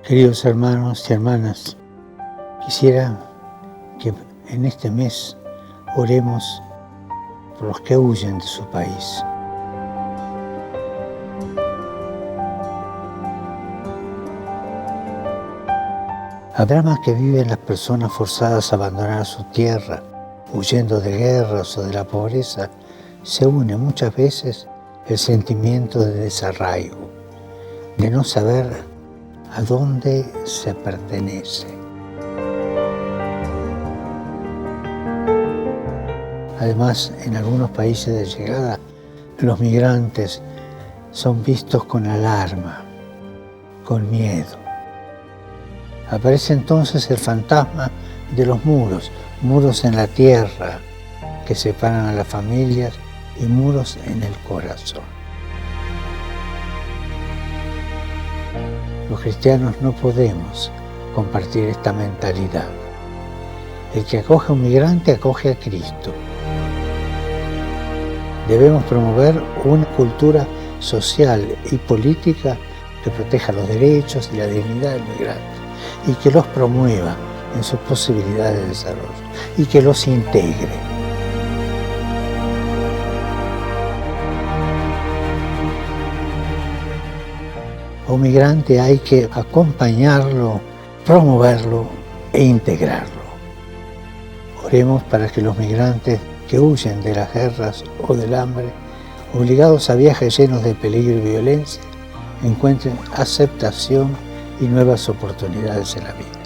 Queridos hermanos y hermanas, quisiera que en este mes oremos por los que huyen de su país. El drama que viven las personas forzadas a abandonar su tierra, huyendo de guerras o de la pobreza, se une muchas veces el sentimiento de desarraigo, de no saber a dónde se pertenece. Además, en algunos países de llegada, los migrantes son vistos con alarma, con miedo. Aparece entonces el fantasma de los muros, muros en la tierra que separan a las familias y muros en el corazón. Los cristianos no podemos compartir esta mentalidad. El que acoge a un migrante acoge a Cristo. Debemos promover una cultura social y política que proteja los derechos y la dignidad del migrante y que los promueva en sus posibilidades de desarrollo y que los integre. A un migrante hay que acompañarlo, promoverlo e integrarlo. Oremos para que los migrantes que huyen de las guerras o del hambre, obligados a viajes llenos de peligro y violencia, encuentren aceptación y nuevas oportunidades en la vida.